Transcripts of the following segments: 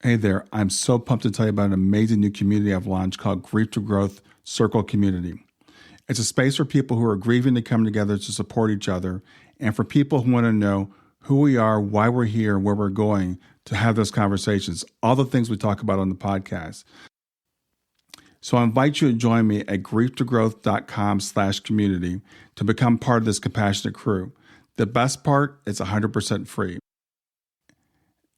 Hey there, I'm so pumped to tell you about an amazing new community I've launched called Grief to Growth Circle Community. It's a space for people who are grieving to come together to support each other, and for people who want to know who we are, why we're here, and where we're going to have those conversations, all the things we talk about on the podcast. So I invite you to join me at grieftogrowth.com/community to become part of this compassionate crew. The best part, it's 100% free.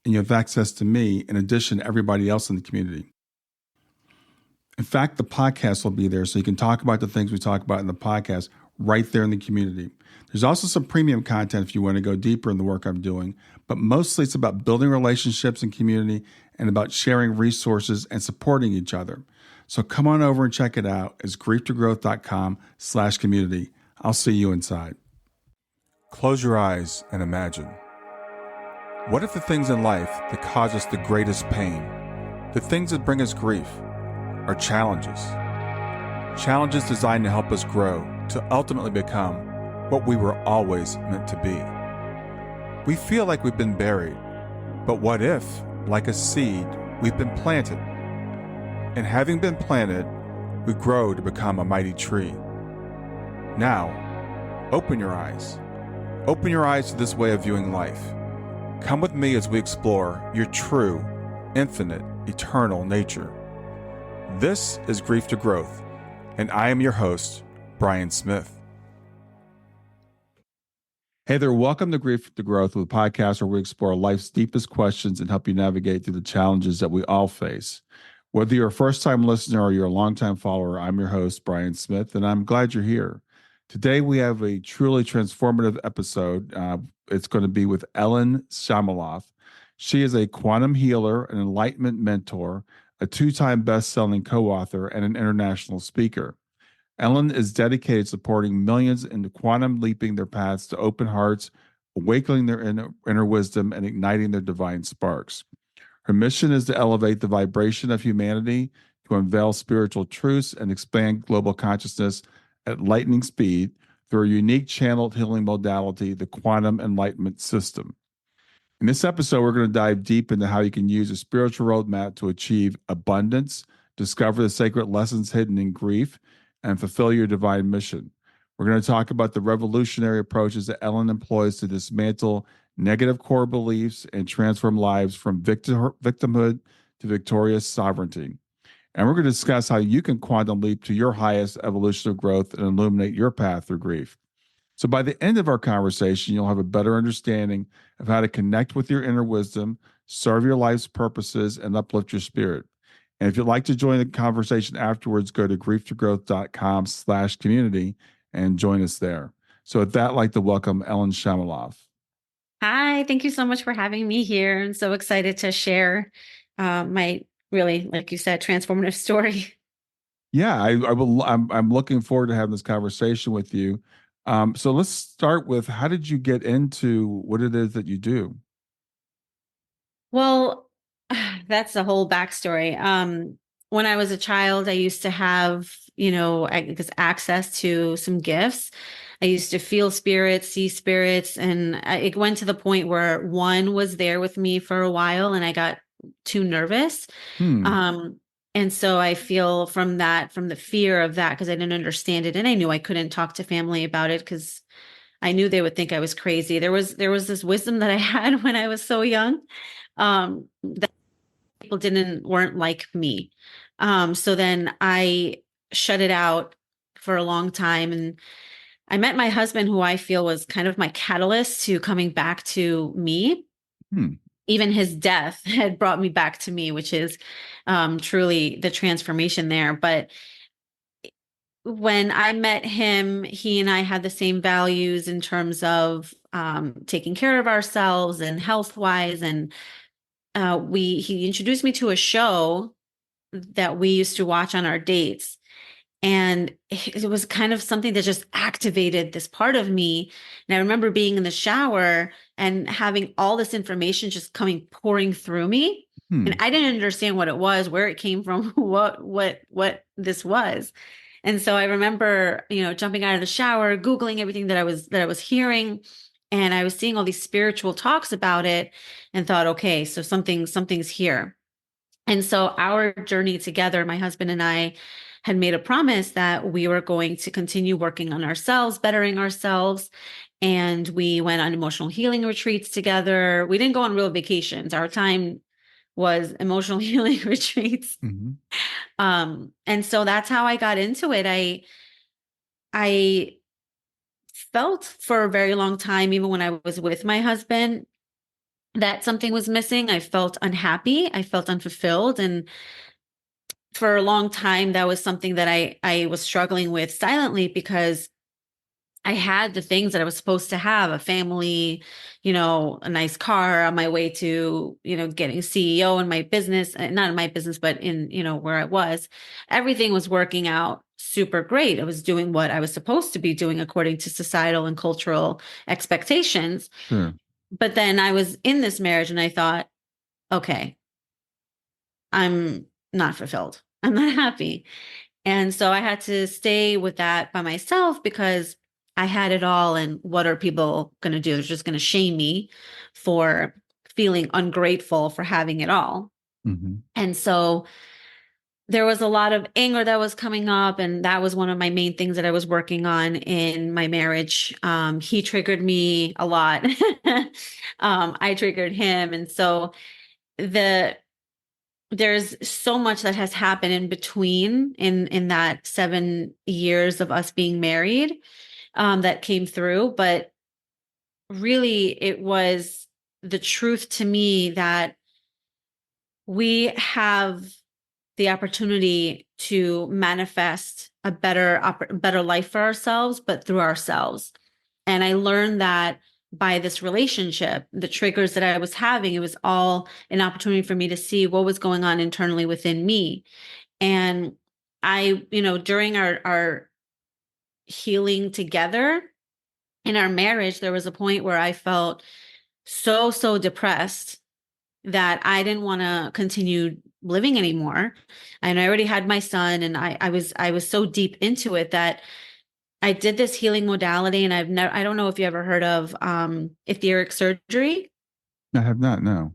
And you have access to me in addition to everybody else in the community. In fact, the podcast will be there so you can talk about the things we talk about in the podcast right there in the community. There's also some premium content if you want to go deeper in the work I'm doing, but mostly it's about building relationships and community and about sharing resources and supporting each other. So come on over and check it out. It's grieftogrowth.com/community. I'll see you inside. Close your eyes and imagine. What if the things in life that cause us the greatest pain, the things that bring us grief, are challenges? Challenges designed to help us grow, to ultimately become what we were always meant to be. We feel like we've been buried, but what if, like a seed, we've been planted? And having been planted, we grow to become a mighty tree. Now, open your eyes. Open your eyes to this way of viewing life. Come with me as we explore your true, infinite, eternal nature. This is Grief to Growth, and I am your host, Brian Smith. Hey there, welcome to Grief to Growth, a podcast where we explore life's deepest questions and help you navigate through the challenges that we all face. Whether you're a first-time listener or you're a long-time follower, I'm your host, Brian Smith, and I'm glad you're here. Today, we have a truly transformative episode. It's going to be with Ellyn Shamalov. She is a quantum healer, an enlightenment mentor, a two-time best-selling co-author, and an international speaker. Ellyn is dedicated to supporting millions into quantum leaping their paths to open hearts, awakening their inner wisdom, and igniting their divine sparks. Her mission is to elevate the vibration of humanity, to unveil spiritual truths, and expand global consciousness at lightning speed through a unique channeled healing modality, the Quantum Enlightenment System. In this episode, we're going to dive deep into how you can use a spiritual roadmap to achieve abundance, discover the sacred lessons hidden in grief, and fulfill your divine mission. We're going to talk about the revolutionary approaches that Ellyn employs to dismantle negative core beliefs and transform lives from victimhood to victorious sovereignty. And we're going to discuss how you can quantum leap to your highest evolution of growth and illuminate your path through grief. So by the end of our conversation, you'll have a better understanding of how to connect with your inner wisdom, serve your life's purposes, and uplift your spirit. And if you'd like to join the conversation afterwards, go to grieftogrowth.com/community and join us there. So with that, I'd like to welcome Ellyn Shamalov. Hi, thank you so much for having me here. I'm so excited to share my really, like you said, transformative story. Yeah, I'm looking forward to having this conversation with you. So let's start with, how did you get into what it is that you do? Well, that's the whole backstory. When I was a child, I used to have, I guess access to some gifts. I used to feel spirits, see spirits, and it went to the point where one was there with me for a while, and I got too nervous. And so I feel from the fear of that, because I didn't understand it, and I knew I couldn't talk to family about it because I knew they would think I was crazy. There was this wisdom that I had when I was so young, that people weren't like me. So then I shut it out for a long time, and I met my husband, who I feel was kind of my catalyst to coming back to me. Even his death had brought me back to me, which is truly the transformation there. But when I met him, he and I had the same values in terms of taking care of ourselves and health wise. And he introduced me to a show that we used to watch on our dates. And it was kind of something that just activated this part of me. And I remember being in the shower and having all this information just pouring through me. And I didn't understand what it was, where it came from, what this was. And so I remember, jumping out of the shower, Googling everything that I was hearing. And I was seeing all these spiritual talks about it and thought, okay, so something's here. And so our journey together, my husband and I had made a promise that we were going to continue working on ourselves, bettering ourselves. And we went on emotional healing retreats together. We didn't go on real vacations. Our time was emotional healing retreats. Mhm. And so that's how I got into it. I felt for a very long time, even when I was with my husband, that something was missing. I felt unhappy. I felt unfulfilled. And for a long time, that was something that I was struggling with silently, because I had the things that I was supposed to have, a family, a nice car, on my way to, getting CEO in my business, not in my business, but in, where I was. Everything was working out super great. I was doing what I was supposed to be doing according to societal and cultural expectations. Sure. But then I was in this marriage and I thought, okay, I'm not fulfilled. I'm not happy. And so I had to stay with that by myself, because I had it all. And what are people going to do? They're just going to shame me for feeling ungrateful for having it all. Mhm. And so there was a lot of anger that was coming up. And that was one of my main things that I was working on in my marriage. He triggered me a lot. I triggered him. And so the there's so much that has happened in between, in that 7 years of us being married, that came through. But really, it was the truth to me that we have the opportunity to manifest a better life for ourselves, but through ourselves. And I learned that by this relationship, the triggers that I was having, it was all an opportunity for me to see what was going on internally within me. And during our healing together in our marriage, there was a point where I felt so depressed that I didn't want to continue living anymore. And I already had my son, and I was so deep into it that I did this healing modality. And I don't know if you ever heard of etheric surgery. I have not, no.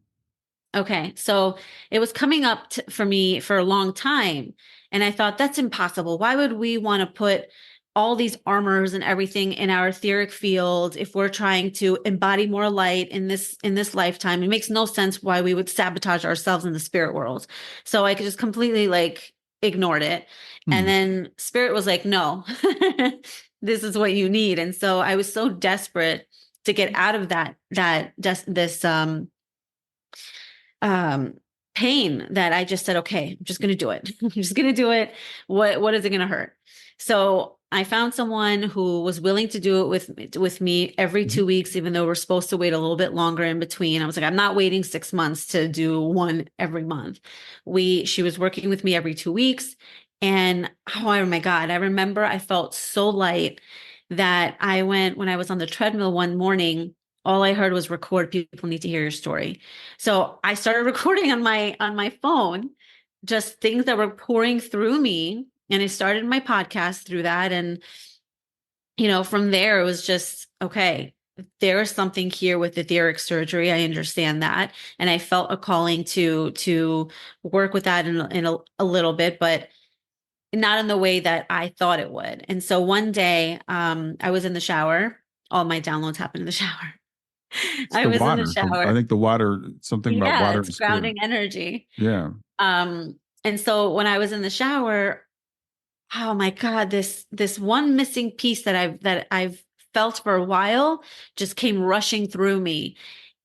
Okay, so it was coming up for me for a long time. And I thought, that's impossible. Why would we want to put all these armors and everything in our etheric field if we're trying to embody more light in this lifetime? It makes no sense why we would sabotage ourselves in the spirit world. So I could just completely ignored it. And Hmm. then spirit was like, no, this is what you need. And so I was so desperate to get out of that just this um pain, that I just said, okay, I'm just going to do it. I'm just going to do it. What is it going to hurt? So I found someone who was willing to do it with me every Mhm. 2 weeks, even though we're supposed to wait a little bit longer in between. I was like, I'm not waiting 6 months to do one every month. She was working with me every 2 weeks. And oh my God, I remember I felt so light that when I was on the treadmill one morning, all I heard was, record, people need to hear your story. So I started recording on my phone, just things that were pouring through me. And I started my podcast through that. And, from there, it was just, okay, there is something here with etheric surgery. I understand that. And I felt a calling to work with that in a little bit, but not in the way that I thought it would. And so one day, I was in the shower. All my downloads happened in the shower. It's I the was in the water. I shower. think the water, something about Yeah, water it's is good. grounding energy. Yeah. And so when I was in the shower, oh my God, this one missing piece that I've felt for a while just came rushing through me.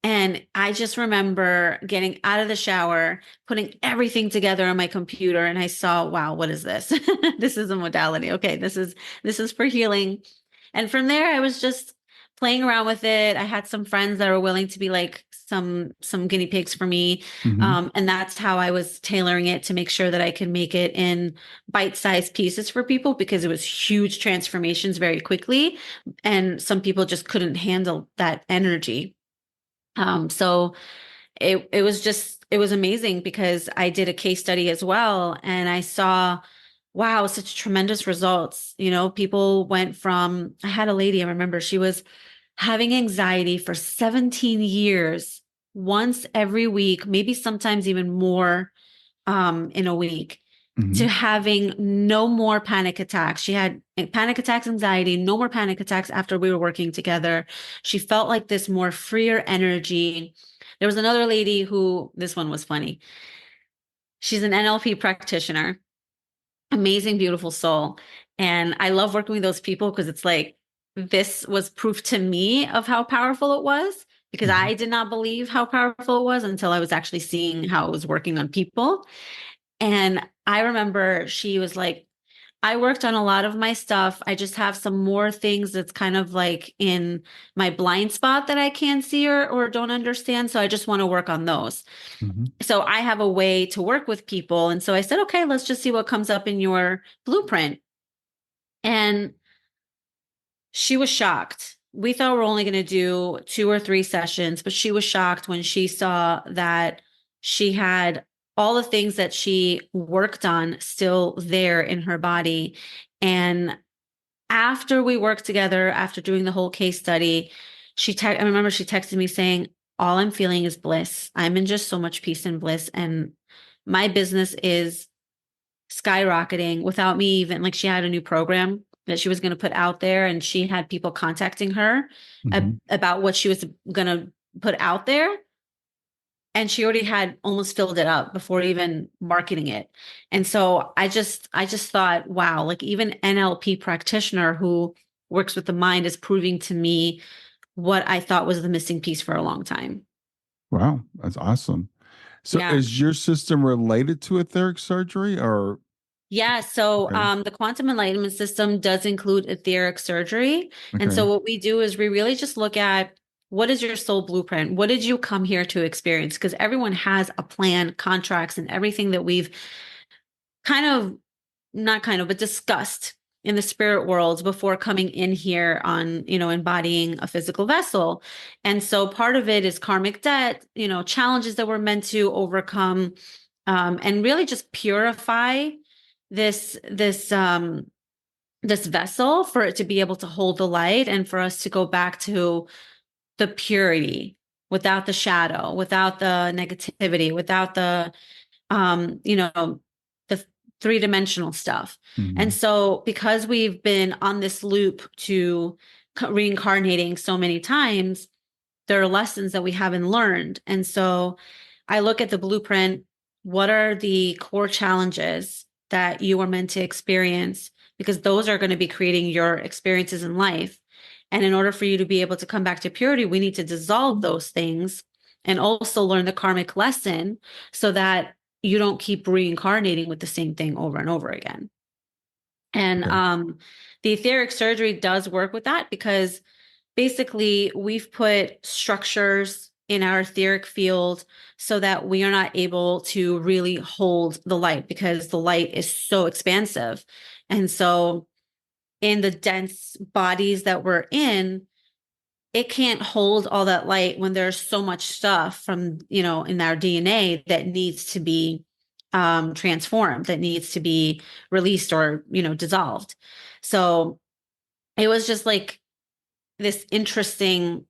And I just remember getting out of the shower, putting everything together on my computer, and I saw, wow, what is this? This is a modality. Okay, this is for healing. And from there, I was just playing around with it. I had some friends that were willing to be like some guinea pigs for me. Hmm. And that's how I was tailoring it to make sure that I could make it in bite-sized pieces for people, because it was huge transformations very quickly. And some people just couldn't handle that energy. So it was amazing, because I did a case study as well, and I saw, wow, such tremendous results. People went from, I had a lady, I remember, she was having anxiety for 17 years, once every week, maybe sometimes even more, in a week, to Hmm. having no more panic attacks. She had panic attacks, anxiety, no more panic attacks after we were working together. She felt like this more freer energy. There was another lady who, this one was funny. She's an NLP practitioner, amazing, beautiful soul. And I love working with those people because it's like, this was proof to me of how powerful it was, because Hmm. I did not believe how powerful it was until I was actually seeing how it was working on people. And I remember she was like, I worked on a lot of my stuff. I just have some more things that's kind of like in my blind spot that I can't see or don't understand. So I just want to work on those. Hmm. So I have a way to work with people. And so I said, okay, let's just see what comes up in your blueprint. And she was shocked. We thought we are only going to do 2 or 3 sessions, but she was shocked when she saw that she had all the things that she worked on still there in her body. And after we worked together, after doing the whole case study, I remember she texted me saying, all I'm feeling is bliss. I'm in just so much peace and bliss. And my business is skyrocketing without me even, like, she had a new program that she was going to put out there, and she had people contacting her Hmm. about what she was going to put out there, and she already had almost filled it up before even marketing it. And so I just thought, wow, like, even NLP practitioner who works with the mind is proving to me what I thought was the missing piece for a long time. Wow, that's awesome. So Yeah. is your system related to etheric surgery or Yeah, so okay, the quantum enlightenment system does include etheric surgery. And okay, so what we do is we really just look at, what is your soul blueprint? What did you come here to experience? Because everyone has a plan, contracts, and everything that we've kind of, not kind of, but discussed in the spirit worlds before coming in here on, embodying a physical vessel. And so part of it is karmic debt, challenges that we're meant to overcome, and really just purify this vessel for it to be able to hold the light, and for us to go back to the purity, without the shadow, without the negativity, without the three-dimensional stuff. And hmm, so because we've been on this loop to reincarnating so many times, there are lessons that we haven't learned. And so I look at the blueprint. What are the core challenges that you are meant to experience? Because those are going to be creating your experiences in life. And in order for you to be able to come back to purity, we need to dissolve those things and also learn the karmic lesson, so that you don't keep reincarnating with the same thing over and over again. And okay, the etheric surgery does work with that, because basically we've put structures in our etheric field so that we are not able to really hold the light, because the light is so expansive. And so in the dense bodies that we're in, it can't hold all that light when there's so much stuff from, in our DNA that needs to be transformed, that needs to be released or, dissolved. So it was just like this interesting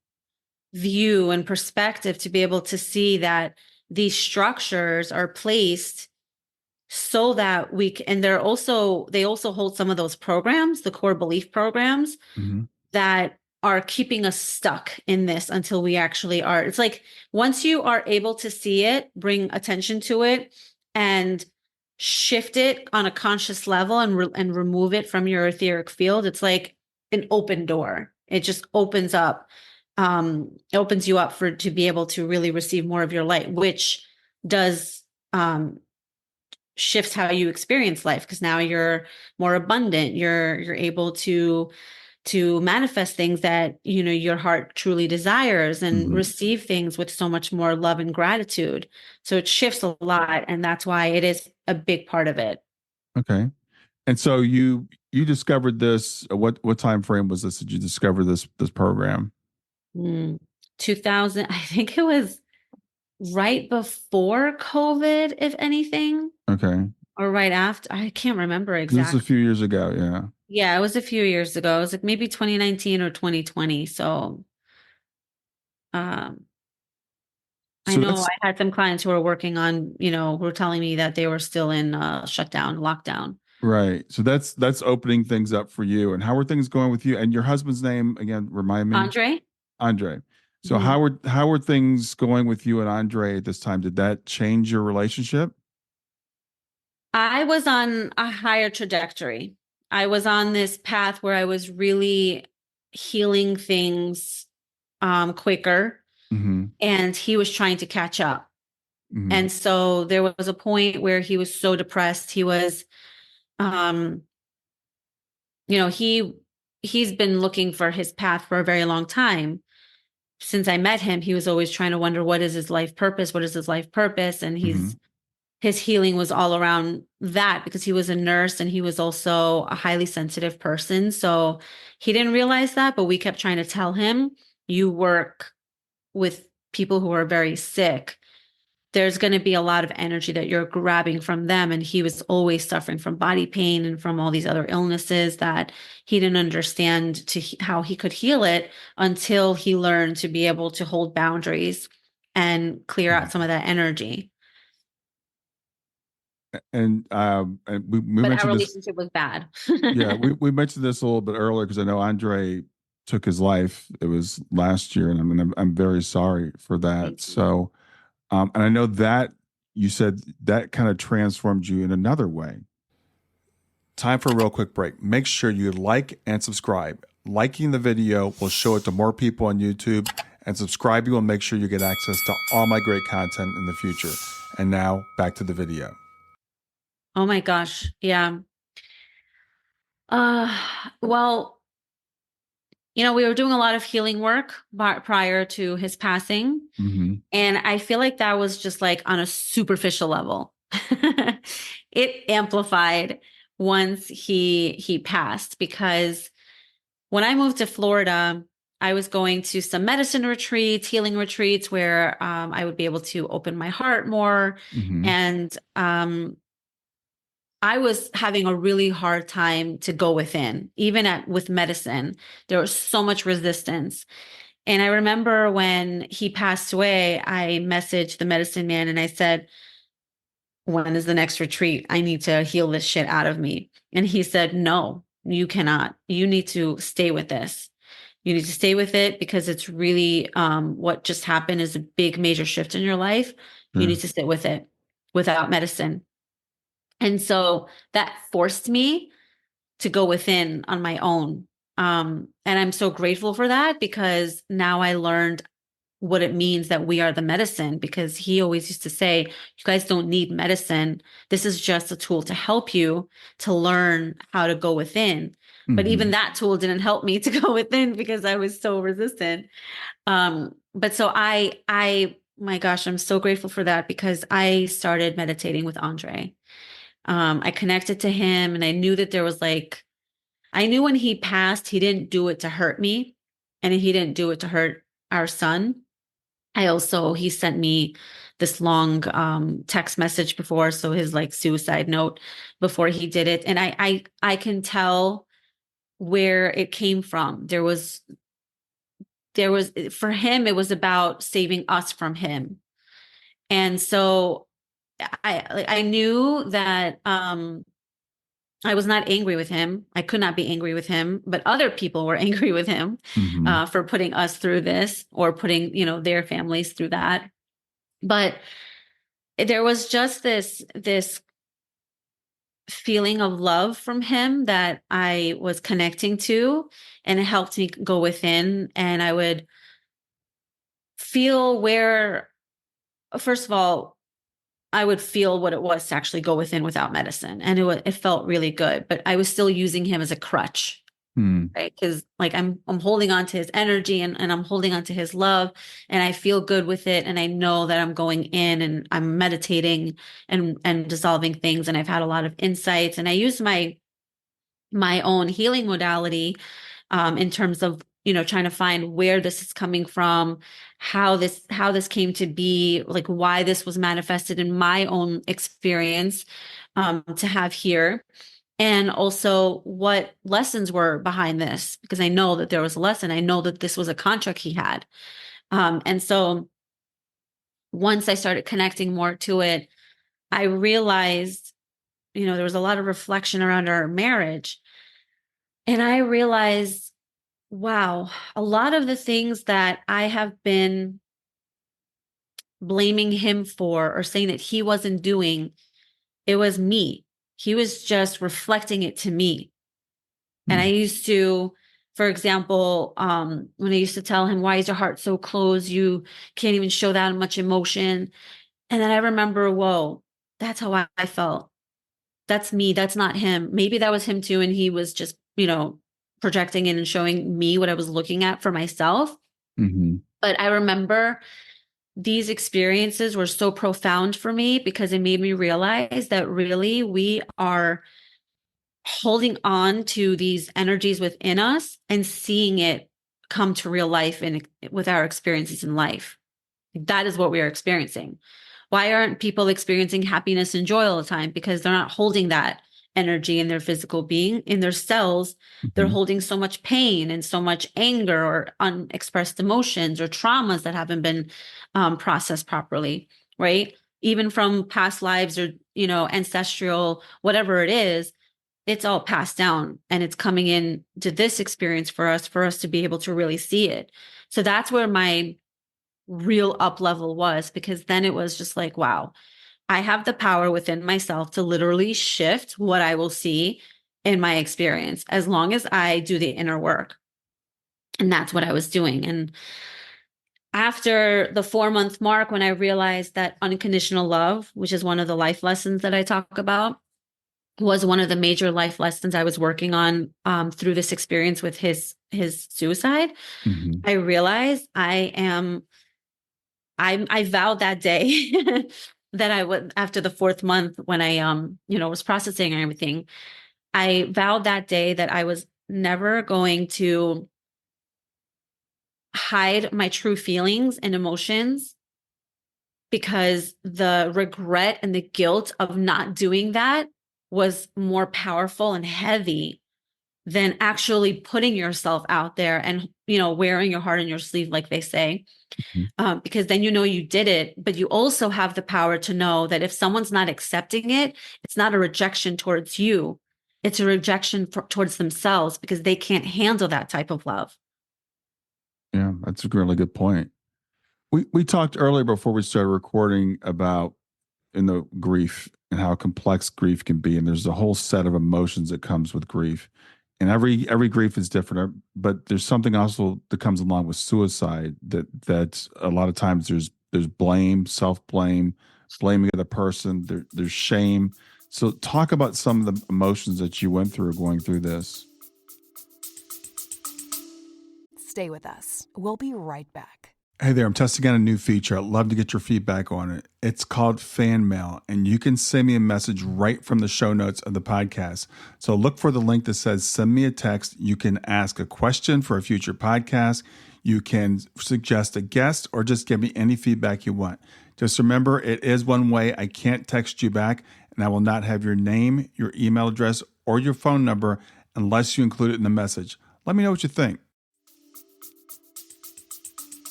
view and perspective to be able to see that these structures are placed so that and they also hold some of those programs, the core belief programs, hmm, that are keeping us stuck in this until we actually are. It's like, once you are able to see it, bring attention to it, and shift it on a conscious level, and remove it from your etheric field, it's like an open door. It just opens up, opens you up for to be able to really receive more of your light, which does shifts how you experience life, because now you're more abundant. You're able to manifest things that your heart truly desires, and hmm. receive things with so much more love and gratitude. So it shifts a lot, and that's why it is a big part of it. Okay. And so you discovered this. What time frame was this? Did you discover this program? Mm. 2000, I think it was right before COVID, if anything, Okay, or right after. I can't remember this was a exactly. few years ago. Yeah. Yeah, it was a few years ago. It was like maybe 2019 or 2020. So um I So know that's I had some clients who were working on, who were telling me that they were still in shutdown, lockdown. right. So that's opening things up for you. And how are things going with you? And your husband's name again, remind me? Andre? Andre. So Mhm. how are things going with you and Andre at this time? Did that change your relationship? I was on a higher trajectory. I was on this path where I was really healing things quicker, Hmm. and he was trying to catch up. Hmm. And so there was a point where he was so depressed. He was, um, you know, he he's been looking for his path for a very long time. Since I met him, he was always trying to wonder, what is his life purpose? What is his life purpose? And Hmm. his healing was all around that, because he was a nurse and he was also a highly sensitive person. So he didn't realize that, but we kept trying to tell him, you work with people who are very sick. There's going to be a lot of energy that you're grabbing from them. And he was always suffering from body pain and from all these other illnesses that he didn't understand how he could heal it until he learned to be able to hold boundaries and clear out some of that energy. And we But our mentioned this. relationship was bad. Yeah, we mentioned this a little bit earlier because I know Andre took his life. It was last year, and I'm very sorry for that. Thank you. So, and I know that you said that kind of transformed you in another way. Time for a real quick break. Make sure you like and subscribe. Liking the video will show it to more people on YouTube, and subscribing will make sure you get access to all my great content in the future. And now back to the video. Oh my gosh. Yeah. Uh, well, we were doing a lot of healing work prior to his passing. Hmm. And I feel like that was just like on a superficial level. It amplified once he passed, because when I moved to Florida, I was going to some medicine retreats, healing retreats, where I would be able to open my heart more. Hmm. And I was having a really hard time to go within, even with medicine. There was so much resistance. And I remember when he passed away, I messaged the medicine man and I said, when is the next retreat? I need to heal this shit out of me. And he said, no, you cannot. You need to stay with this. You need to stay with it, because it's really what just happened is a big major shift in your life. You Sure. need to sit with it without medicine. And so that forced me to go within on my own. And I'm so grateful for that, because now I learned what it means that we are the medicine, because he always used to say, you guys don't need medicine. This is just a tool to help you to learn how to go within. But even Hmm. that tool didn't help me to go within, because I was so resistant. But so my gosh, I'm so grateful for that, because I started meditating with Andre. I connected to him, and I knew that there was like, I knew when he passed, he didn't do it to hurt me, and he didn't do it to hurt our son. He sent me this long text message before, so his like suicide note before he did it. And I can tell where it came from. There was for him, it was about saving us from him. And so I knew that I was not angry with him. I could not be angry with him, but other people were angry with him Hmm. for putting us through this, or putting, their families through that. But there was just this feeling of love from him that I was connecting to, and it helped me go within, and I would feel where, first of all, I would feel what it was to actually go within without medicine, and it felt really good, but I was still using him as a crutch. Hmm. Right, because like I'm holding on to his energy, and I'm holding on to his love, and I feel good with it, and I know that I'm going in and I'm meditating and dissolving things, and I've had a lot of insights, and I use my own healing modality in terms of trying to find where this is coming from, how this came to be, like why this was manifested in my own experience to have here, and also what lessons were behind this, because I know that there was a lesson. I know that this was a contract he had. And so once I started connecting more to it, I realized, there was a lot of reflection around our marriage. And I realized, wow, a lot of the things that I have been blaming him for or saying that he wasn't doing, it was me. He was just reflecting it to me. And I used to, for example, when I used to tell him, why is your heart so closed? You can't even show that much emotion. And then I remember, whoa, that's how I felt. That's me. That's not him. Maybe that was him too. And he was just, projecting in and showing me what I was looking at for myself. Mm-hmm. But I remember these experiences were so profound for me because it made me realize that really we are holding on to these energies within us and seeing it come to real life with our experiences in life. That is what we are experiencing. Why aren't people experiencing happiness and joy all the time? Because they're not holding that energy in their physical being, in their cells. They're Mm-hmm. holding so much pain and so much anger or unexpressed emotions or traumas that haven't been processed properly, right? Even from past lives or, ancestral, whatever it is, it's all passed down and it's coming in to this experience for us to be able to really see it. So that's where my real up level was, because then it was just like, wow, I have the power within myself to literally shift what I will see in my experience as long as I do the inner work. And that's what I was doing. And after the 4-month mark, when I realized that unconditional love, which is one of the life lessons that I talk about, was one of the major life lessons I was working on through this experience with his suicide, Mm-hmm. I realized I vowed that day that I would, after the 4th month when I was processing and everything, I vowed that day that I was never going to hide my true feelings and emotions, because the regret and the guilt of not doing that was more powerful and heavy than actually putting yourself out there and, wearing your heart on your sleeve, like they say. Because then you did it, but you also have the power to know that if someone's not accepting it, it's not a rejection towards you. It's a rejection towards themselves because they can't handle that type of love. Yeah, that's a really good point. We talked earlier before we started recording about grief and how complex grief can be, and there's a whole set of emotions that comes with grief, and every grief is different. But there's something also that comes along with suicide that a lot of times there's blame, self blame, blaming the person. There's shame. So talk about some of the emotions that you went through going through this. Stay with us. We'll be right back. Hey there, I'm testing out a new feature. I'd love to get your feedback on it. It's called Fan Mail, and you can send me a message right from the show notes of the podcast. So look for the link that says send me a text. You can ask a question for a future podcast. You can suggest a guest or just give me any feedback you want. Just remember, it is one way. I can't text you back, and I will not have your name, your email address, or your phone number unless you include it in the message. Let me know what you think.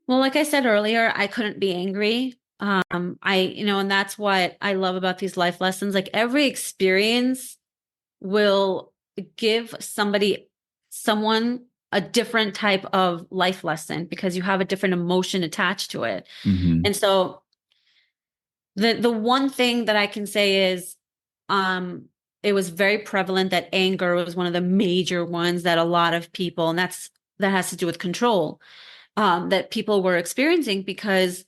Well, like I said earlier, I couldn't be angry. And that's what I love about these life lessons. Like every experience will give someone a different type of life lesson because you have a different emotion attached to it. Mm-hmm. And so the one thing that I can say is it was very prevalent that anger was one of the major ones that a lot of people, and that has to do with control, that people were experiencing because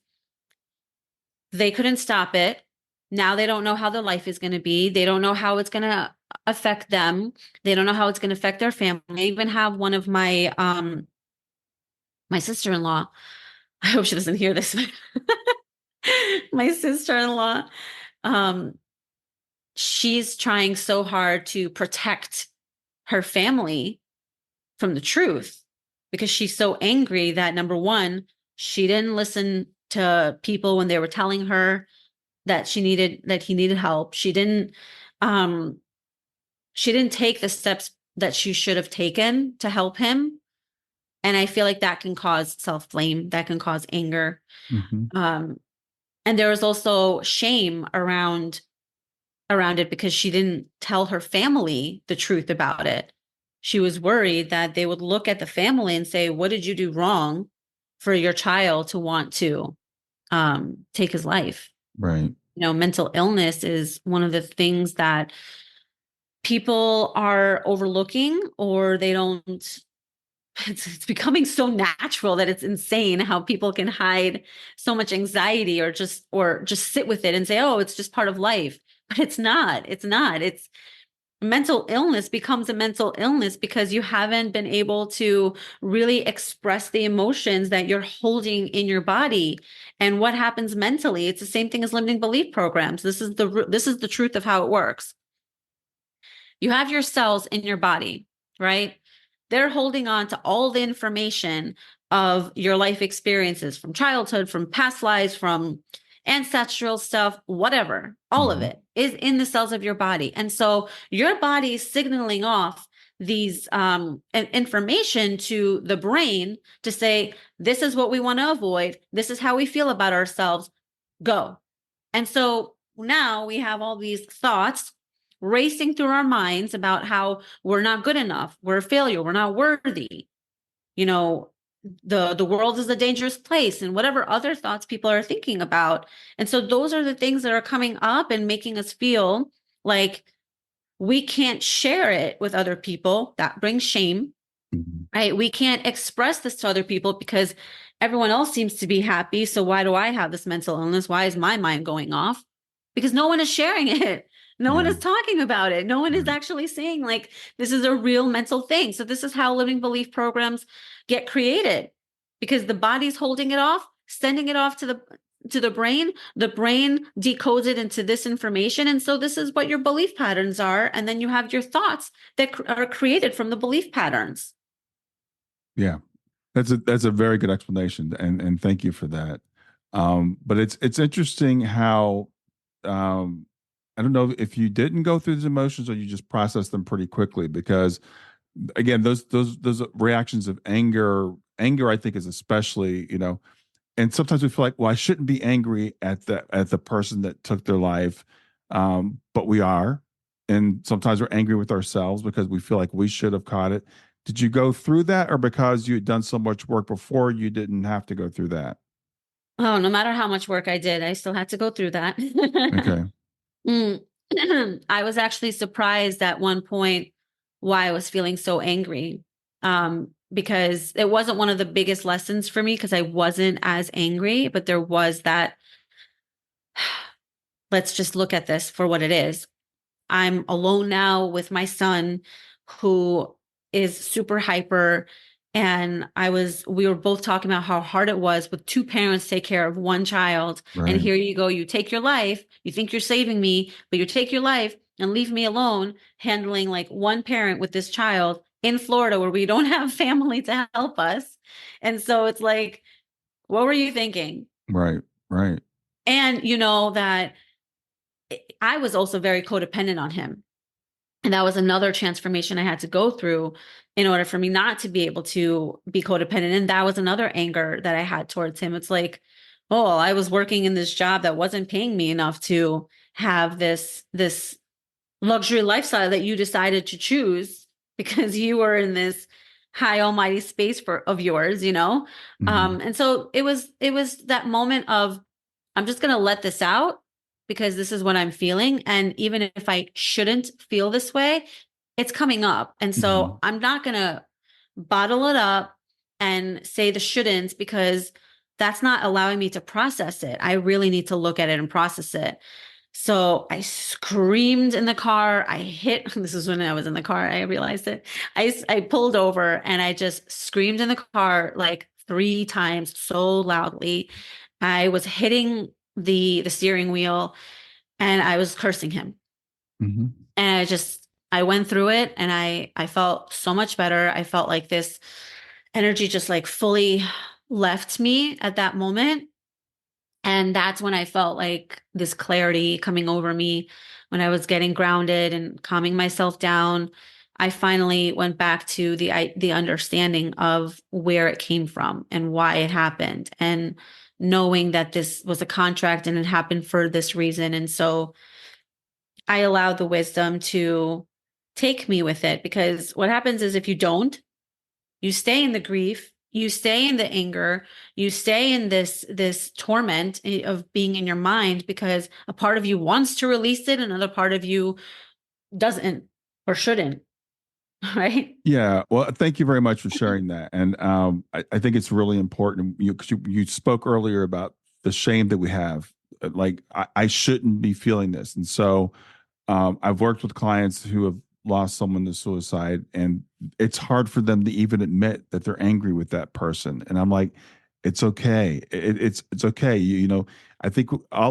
they couldn't stop it. Now they don't know how their life is going to be. They don't know how it's going to affect them. They don't know how it's going to affect their family. I even have one of my sister-in-law. I hope she doesn't hear this. My sister-in-law, um, she's trying so hard to protect her family from the truth because she's so angry that, number one, she didn't listen to people when they were telling her that he needed help. She didn't take the steps that she should have taken to help him. And I feel like that can cause self-blame, that can cause anger. Mhm. And there was also shame around it because she didn't tell her family the truth about it. She was worried that they would look at the family and say, what did you do wrong for your child to want to take his life? Right. Mental illness is one of the things that people are overlooking, or they don't. It's becoming so natural that it's insane how people can hide so much anxiety, or just sit with it and say, oh, it's just part of life. But it's not. It's mental illness becomes a mental illness because you haven't been able to really express the emotions that you're holding in your body. And what happens mentally, it's the same thing as limiting belief programs. This is the truth of how it works. You have your cells in your body, right? They're holding on to all the information of your life experiences from childhood, from past lives, from ancestral stuff, whatever. All of Mhm. it is in the cells of your body. And so your body is signaling off these information to the brain to say, this is what we want to avoid. This is how we feel about ourselves. Go. And so now we have all these thoughts racing through our minds about how we're not good enough, we're a failure, we're not worthy. You know, the world is a dangerous place, and whatever other thoughts people are thinking about. And so those are the things that are coming up and making us feel like we can't share it with other people. That brings shame, Mhm. right? We can't express this to other people because everyone else seems to be happy. So why do I have this mental illness? Why is my mind going off? Because no one is sharing it. No one Yeah. is talking about it. No one is Right. actually saying, like, this is a real mental thing. So this is how limiting belief programs get created, because the body's holding it off, sending it off to the brain. The brain decodes it into this information. And so this is what your belief patterns are. And then you have your thoughts that are created from the belief patterns. Yeah. That's a very good explanation, and thank you for that. But it's interesting how I don't know if you didn't go through these emotions or you just processed them pretty quickly, because again, those reactions of anger I think is especially, and sometimes we feel like, well, I shouldn't be angry at the person that took their life, but we are, and sometimes we're angry with ourselves because we feel like we should have caught it. Did you go through that, or because you had done so much work before, you didn't have to go through that? Oh, no matter how much work I did, I still had to go through that. Okay. Mm. I was actually surprised at one point why I was feeling so angry. Because it wasn't one of the biggest lessons for me because I wasn't as angry, but there was that, let's just look at this for what it is. I'm alone now with my son, who is super hyper. And we were both talking about how hard it was with two parents to take care of one child. And Right. here you go, you take your life, you think you're saving me, but you take your life and leave me alone handling like one parent with this child in Florida where we don't have family to help us. And so it's like, what were you thinking? Right. Right. And you know that I was also very codependent on him. And that was another transformation I had to go through in order for me not to be able to be codependent. And that was another anger that I had towards him. It's like, oh, I was working in this job that wasn't paying me enough to have this luxury lifestyle that you decided to choose because you were in this high almighty space of yours. Hmm. And so it was that moment of, I'm just going to let this out because this is what I'm feeling. And even if I shouldn't feel this way, it's coming up. And Hmm. so I'm not going to bottle it up and say the shouldn'ts, because that's not allowing me to process it. I really need to look at it and process it. So I screamed in the car. This is when I was in the car, I realized it. I pulled over and I just screamed in the car like 3 times so loudly. I was hitting the steering wheel and I was cursing him. Hmm. And I went through it and I felt so much better. I felt like this energy just like fully left me at that moment. And that's when I felt like this clarity coming over me when I was getting grounded and calming myself down. I finally went back to the understanding of where it came from and why it happened, and knowing that this was a contract and it happened for this reason. And so I allowed the wisdom to take me with it, because what happens is if you don't, you stay in the grief, you stay in the anger, you stay in this torment of being in your mind, because a part of you wants to release it, another part of you doesn't or shouldn't, right? Yeah. Well, thank you very much for sharing that. And I think it's really important. 'Cause you spoke earlier about the shame that we have. Like, I shouldn't be feeling this. And so I've worked with clients who have lost someone to suicide, and it's hard for them to even admit that they're angry with that person. And I'm like, it's okay. It's okay. I think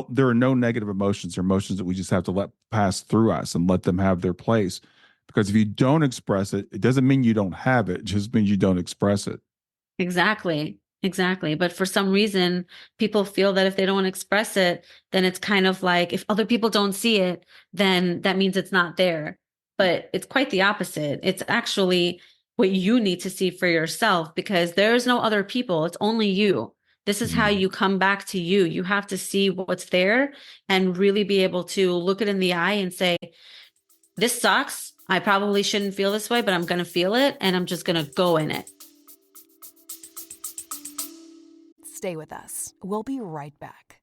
there are no negative emotions or emotions that we just have to let pass through us and let them have their place. Because if you don't express it, it doesn't mean you don't have it. It just means you don't express it. Exactly. Exactly. But for some reason, people feel that if they don't express it, then it's kind of like if other people don't see it, then that means it's not there. But it's quite the opposite. It's actually what you need to see for yourself, because there's no other people. It's only you. This is how Mhm. you come back to you. You have to see what's there and really be able to look it in the eye and say, this sucks. I probably shouldn't feel this way, but I'm going to feel it and I'm just going to go in it. Stay with us. We'll be right back.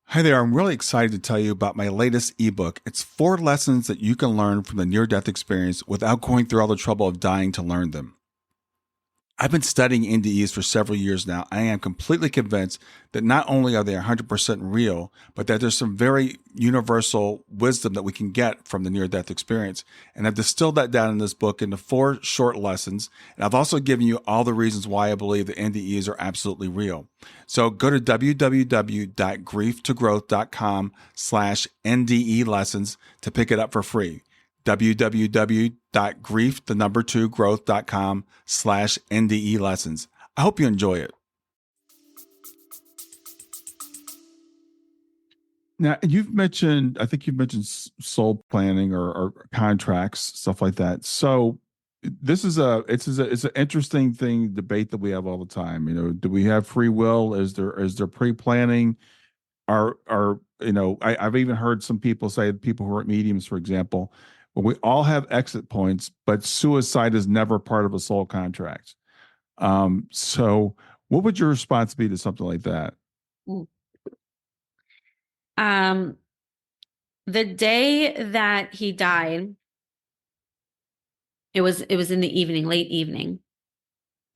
Hi there. I'm really excited to tell you about my latest ebook. It's 4 lessons that you can learn from the near-death experience without going through all the trouble of dying to learn them. I've been studying NDEs for several years now. I am completely convinced that not only are they 100% real, but that there's some very universal wisdom that we can get from the near-death experience. And I've distilled that down in this book into 4 short lessons. And I've also given you all the reasons why I believe that NDEs are absolutely real. So go to www.grieftogrowth.com/NDE lessons to pick it up for free. www.growth.com/NDE lessons. I hope you enjoy it. Now, I think you've mentioned soul planning or contracts, stuff like that. So it's an interesting debate that we have all the time. Do we have free will? Is there pre-planning? I've even heard some people say, people who are mediums, for example, well, we all have exit points, but suicide is never part of a soul contract. So what would your response be to something like that? Um, the day that he died, it was in the evening, late evening.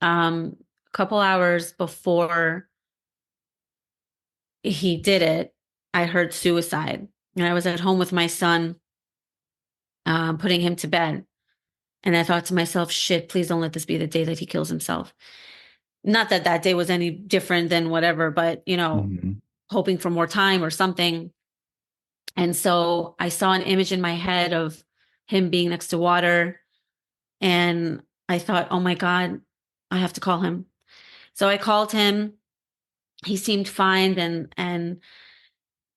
A couple hours before he did it, I heard suicide, and I was at home with my son, putting him to bed. And I thought to myself, shit, please don't let this be the day that he kills himself. Not that that day was any different than whatever, but, Mhm. hoping for more time or something. And so I saw an image in my head of him being next to water. And I thought, oh my God, I have to call him. So I called him. He seemed fine. And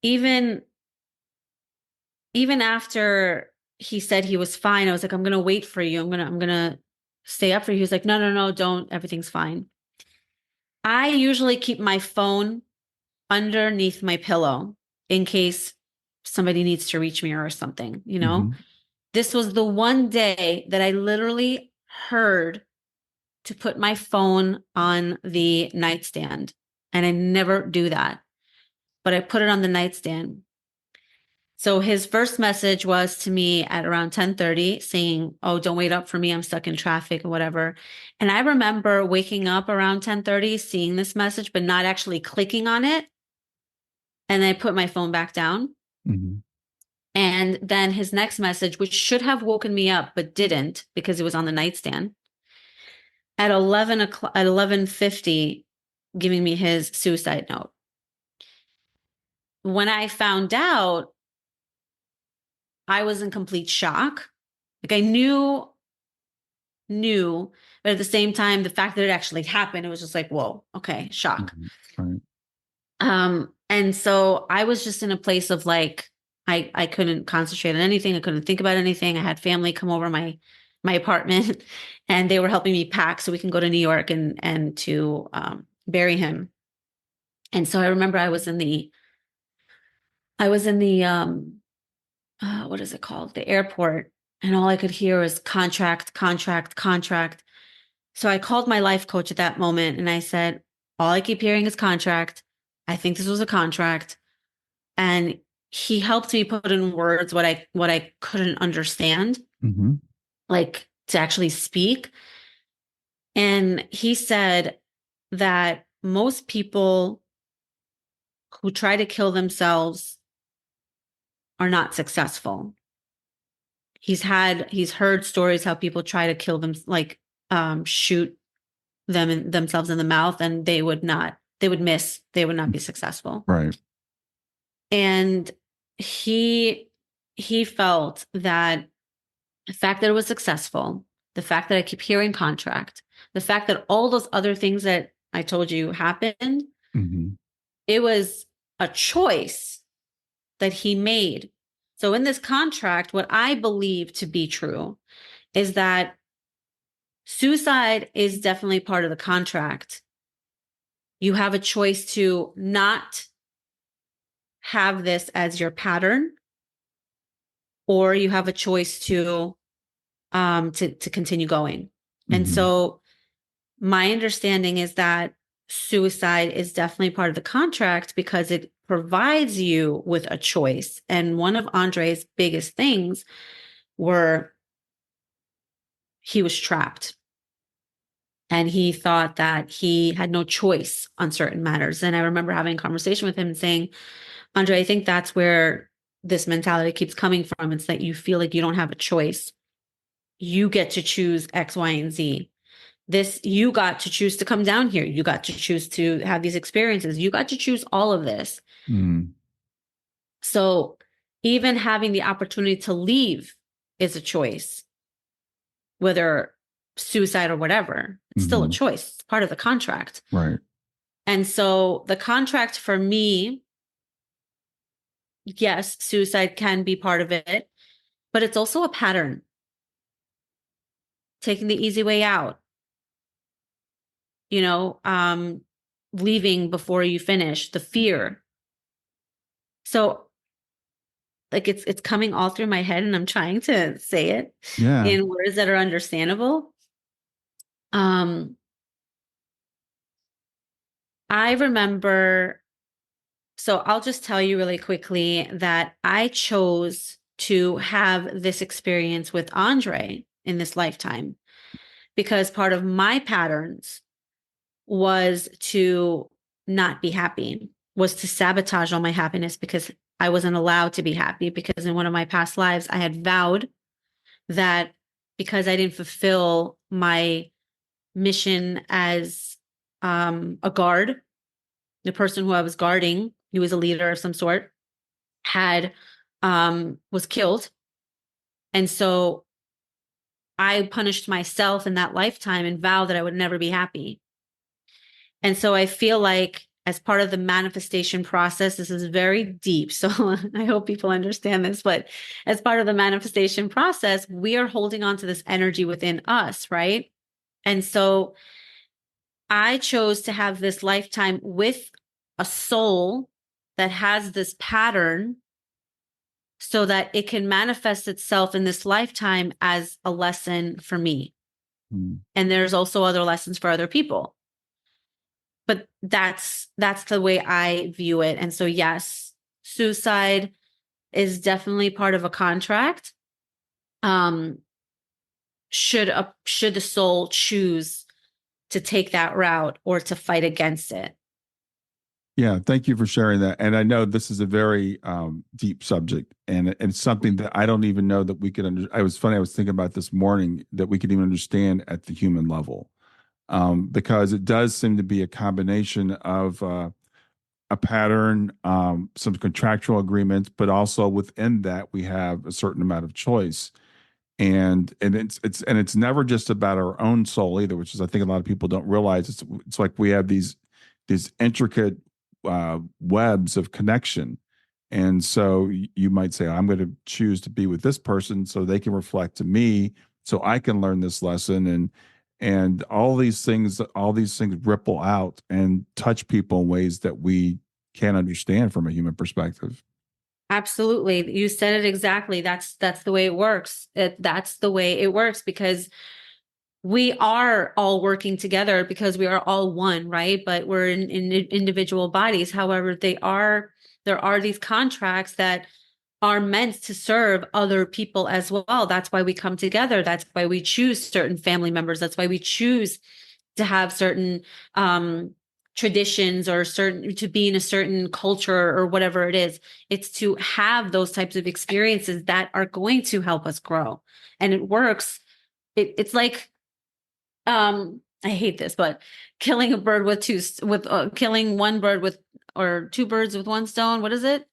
even, even after he said he was fine, I was like, I'm going to wait for you. I'm going to stay up for you. He was like, no, no, no, don't. Everything's fine. I usually keep my phone underneath my pillow in case somebody needs to reach me or something. Mhm. This was the one day that I literally heard to put my phone on the nightstand. And I never do that, but I put it on the nightstand. So his first message was to me at around 10:30 saying, "Oh, don't wait up for me. I'm stuck in traffic or whatever." And I remember waking up around 10:30, seeing this message, but not actually clicking on it. And I put my phone back down. Mhm. And then his next message, which should have woken me up, but didn't because it was on the nightstand, at 11 o'clock, at 11:50, giving me his suicide note. When I found out, I was in complete shock. Like I knew, but at the same time, the fact that it actually happened, it was just like, whoa, okay, shock. Mhm. Right. And so I was just in a place of like, I couldn't concentrate on anything. I couldn't think about anything. I had family come over. my apartment, and they were helping me pack so we can go to New York and to bury him. And so I remember I was in the what is it called? The airport. And all I could hear was contract, contract, contract. So I called my life coach at that moment and I said, all I keep hearing is contract. I think this was a contract. And he helped me put in words what I couldn't understand, Mm-hmm. like to actually speak. And he said that most people who try to kill themselves are not successful. He's heard stories how people try to kill them, like shoot themselves in the mouth, and they would miss, they would not be successful. Right. And he felt that the fact that it was successful, the fact that I keep hearing contract, the fact that all those other things that I told you happened, Mm-hmm. it was a choice that he made. So in this contract, what I believe to be true is that suicide is definitely part of the contract. You have a choice to not have this as your pattern, or you have a choice to continue going. Mm-hmm. And so my understanding is that suicide is definitely part of the contract because it provides you with a choice. And one of Andre's biggest things were he was trapped. And he thought that he had no choice on certain matters. And I remember having a conversation with him and saying, Andre, I think that's where this mentality keeps coming from. It's that you feel like you don't have a choice. You get to choose X, Y, and Z. You got to choose to come down here. You got to choose to have these experiences. You got to choose all of this. Mm. So even having the opportunity to leave is a choice, whether suicide or whatever. It's still a choice. It's part of the contract. Right. And so the contract for me, yes, suicide can be part of it, but it's also a pattern. Taking the easy way out, leaving before you finish, the fear. So like it's coming all through my head and I'm trying to say it in words that are understandable. I remember, so I'll just tell you really quickly that I chose to have this experience with Andre in this lifetime because part of my patterns was to not be happy, was to sabotage all my happiness because I wasn't allowed to be happy, because in one of my past lives, I had vowed that because I didn't fulfill my mission as a guard, the person who I was guarding, he was a leader of some sort, was killed. And so I punished myself in that lifetime and vowed that I would never be happy. And so I feel like as part of the manifestation process, this is very deep. So I hope people understand this, but as part of the manifestation process, we are holding on to this energy within us, right? And so I chose to have this lifetime with a soul that has this pattern so that it can manifest itself in this lifetime as a lesson for me. And there's also other lessons for other people. But that's the way I view it. And so, yes, suicide is definitely part of a contract. Should the soul choose to take that route or to fight against it? Yeah, thank you for sharing that. And I know this is a very deep subject, and it's something that I don't even know that we could I was thinking about this morning that we could even understand at the human level, because it does seem to be a combination of a pattern, some contractual agreements, but also within that we have a certain amount of choice. And it's never just about our own soul either, which is I think a lot of people don't realize. It's like we have these intricate webs of connection. And so you might say, I'm going to choose to be with this person so they can reflect to me so I can learn this lesson. And all these things ripple out and touch people in ways that we can't understand from a human perspective. Absolutely. You said it exactly. That's the way it works. That's the way it works, because we are all working together because we are all one, right? But we're in individual bodies. However, there are these contracts that are meant to serve other people as well. That's why we come together. That's why we choose certain family members. That's why we choose to have certain traditions, or to be in a certain culture, or whatever it is. It's to have those types of experiences that are going to help us grow. And it works. It's like, I hate this, but killing a bird with killing one bird with, or two birds with one stone. What is it?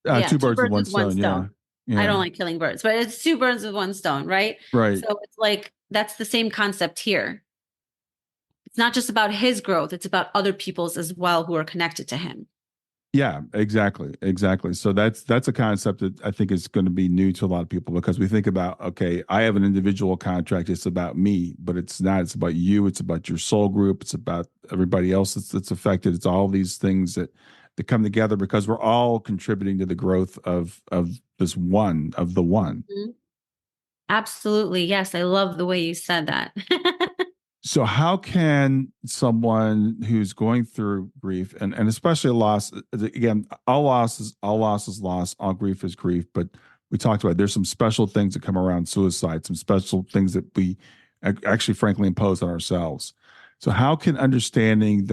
Yeah, Two two birds with birds one with one stone. Yeah. stone. I don't Yeah. like killing birds, but it's two birds with one stone, right? Right. So it's like, that's the same concept here. It's not just about his growth, it's about other people's as well who are connected to him. Yeah, exactly. So that's a concept that I think is going to be new to a lot of people, because we think about, okay, I have an individual contract, it's about me, but it's not. It's about you. It's about your soul group. It's about everybody else that's affected. It's all these things that come together because we're all contributing to the growth of this one, of the one. Mhm. Absolutely. Yes, I love the way you said that. So how can someone who's going through grief, and especially loss, again, all loss is loss, all grief is grief, but we talked about there's some special things that come around suicide, some special things that we actually frankly impose on ourselves. So how can understanding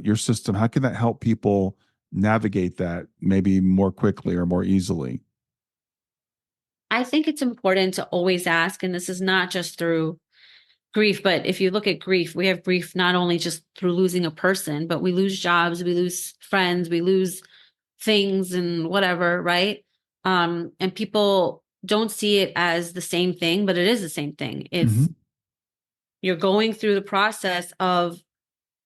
your system, how can that help people navigate that maybe more quickly or more easily? I think it's important to always ask, and this is not just through grief, but if you look at grief, we have grief not only just through losing a person, but we lose jobs, we lose friends, we lose things and whatever, right? And people don't see it as the same thing, but it is the same thing. Mm-hmm. It's, you're going through the process of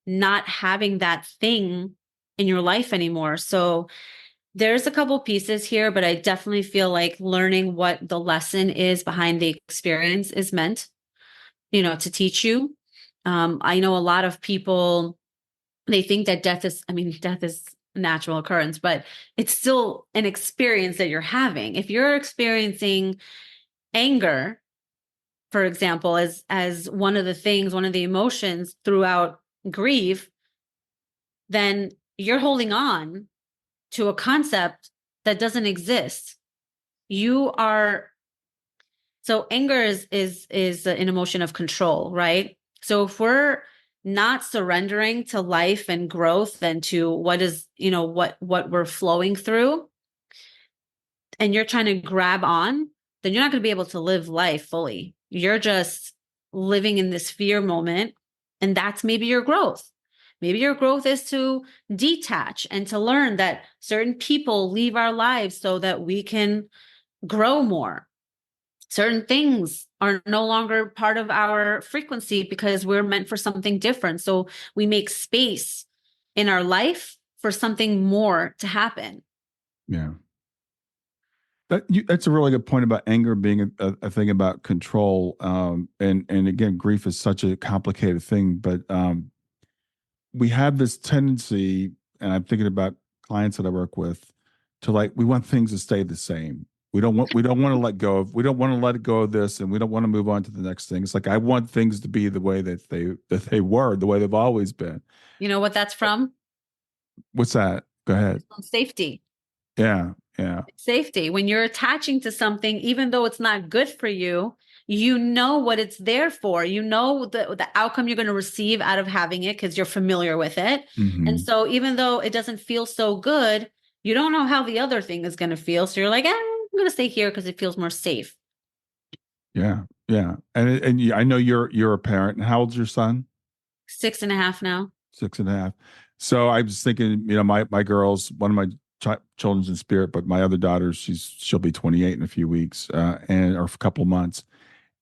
not having that thing in your life anymore. So there's a couple pieces here, but I definitely feel like learning what the lesson is behind the experience is meant, to teach you. I know a lot of people, they think that death is a natural occurrence, but it's still an experience that you're having. If you're experiencing anger, for example, as one of the emotions throughout grief, then you're holding on to a concept that doesn't exist. You are So anger is an emotion of control, right? So if we're not surrendering to life and growth and to what is, what we're flowing through, and you're trying to grab on, then you're not going to be able to live life fully. You're just living in this fear moment, and that's maybe your growth. Maybe your growth is to detach and to learn that certain people leave our lives so that we can grow more. Certain things are no longer part of our frequency because we're meant for something different. So we make space in our life for something more to happen. Yeah. That's a really good point about anger being a thing about control. And again, grief is such a complicated thing, but we have this tendency, and I'm thinking about clients that I work with, to we want things to stay the same. We don't want to let go of, we don't want to let go of this, and we don't want to move on to the next thing. It's like, I want things to be the way that they were, the way they've always been. You know what that's from? What's that? Go ahead. From safety. Yeah. Yeah. Safety. When you're attaching to something, even though it's not good for you, you know what it's there for. You know the outcome you're going to receive out of having it because you're familiar with it. Mm-hmm. And so even though it doesn't feel so good, you don't know how the other thing is going to feel. So you're like, I'm going to stay here because it feels more safe. Yeah. Yeah. I know you're a parent. How old's your son? 6.5 now. 6.5. So I was thinking, my girls, one of my children's in spirit, but my other daughter, she'll be 28 in a few weeks, or a couple of months.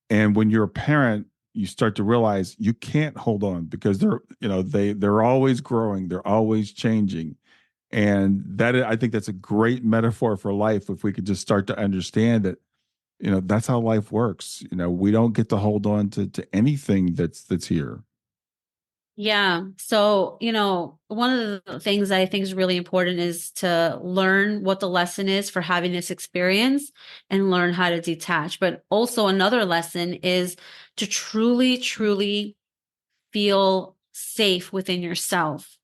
And when you're a parent, you start to realize you can't hold on because they're always growing, they're always changing. And I think that's a great metaphor for life. If we could just start to understand that That's how life works. We don't get to hold on to anything that's here. Yeah. So, one of the things I think is really important is to learn what the lesson is for having this experience and learn how to detach. But also another lesson is to truly, truly feel safe within yourself.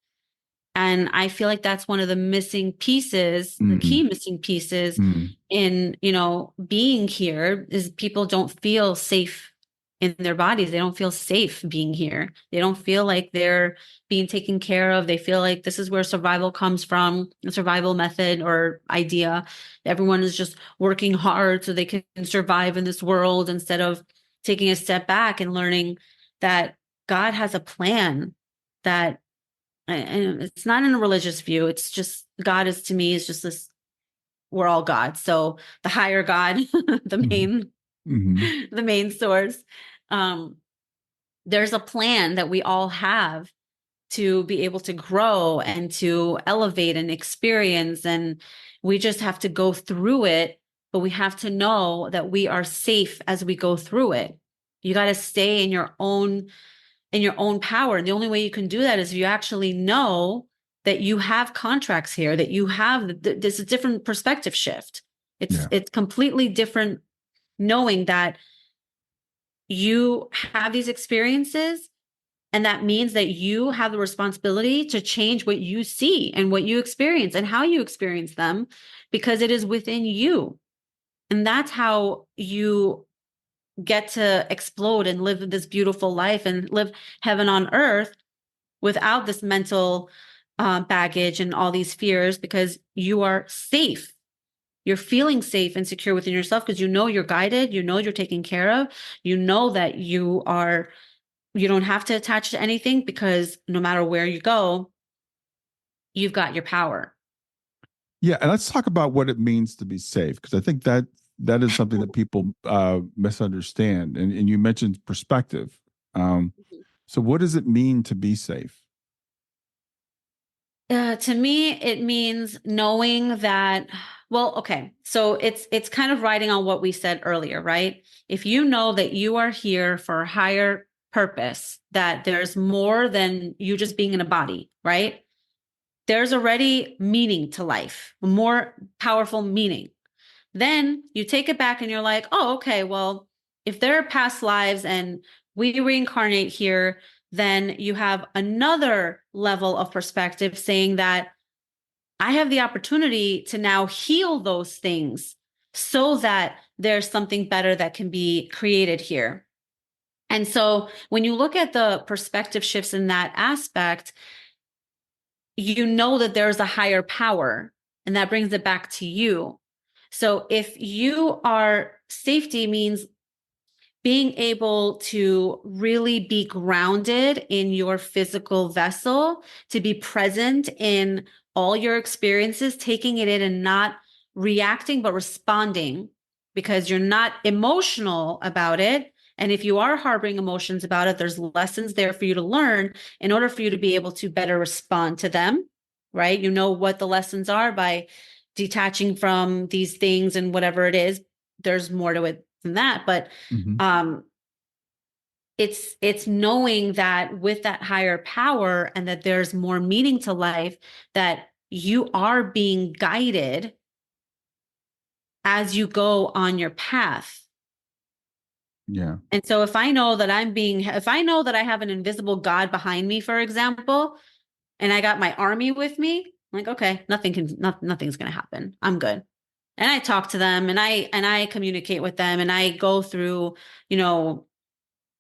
And I feel like that's one of the missing pieces, the key missing pieces in, being here is people don't feel safe in their bodies. They don't feel safe being here. They don't feel like they're being taken care of. They feel like this is where survival comes from, the survival method or idea. Everyone is just working hard so they can survive in this world instead of taking a step back and learning that God has a plan, that and it's not in a religious view. It's just God is, to me, is just this, we're all God. So the higher God, the main, the main source. There's a plan that we all have to be able to grow and to elevate and experience. And we just have to go through it, but we have to know that we are safe as we go through it. You got to stay in your own power. And the only way you can do that is if you actually know that you have contracts here, that you have this a different perspective shift. It's completely different knowing that you have these experiences, and that means that you have the responsibility to change what you see and what you experience and how you experience them, because it is within you. And that's how you get to explode and live this beautiful life and live heaven on earth without this mental baggage and all these fears, because you are safe. You're feeling safe and secure within yourself because you're guided, you're taken care of, that you don't have to attach to anything, because no matter where you go, you've got your power. Yeah. And let's talk about what it means to be safe, because I think that is something that people misunderstand. And you mentioned perspective. So what does it mean to be safe? To me, it means knowing that, well, okay. So it's kind of riding on what we said earlier, right? If you know that you are here for a higher purpose, that there's more than you just being in a body, right? There's already meaning to life, more powerful meaning. Then you take it back and you're like, oh, okay, well, if there are past lives and we reincarnate here, then you have another level of perspective saying that I have the opportunity to now heal those things so that there's something better that can be created here. And so when you look at the perspective shifts in that aspect, you know that there's a higher power, and that brings it back to you. So if you are, safety means being able to really be grounded in your physical vessel, to be present in all your experiences, taking it in and not reacting, but responding, because you're not emotional about it. And if you are harboring emotions about it, there's lessons there for you to learn in order for you to be able to better respond to them, right? You know what the lessons are by detaching from these things and whatever it is. There's more to it than that, but it's knowing that with that higher power and that there's more meaning to life, that you are being guided as you go on your path. Yeah. And so if I know that I have an invisible God behind me, for example, and I got my army with me, I'm like, okay, nothing's going to happen. I'm good. And I talk to them and I communicate with them, and I go through,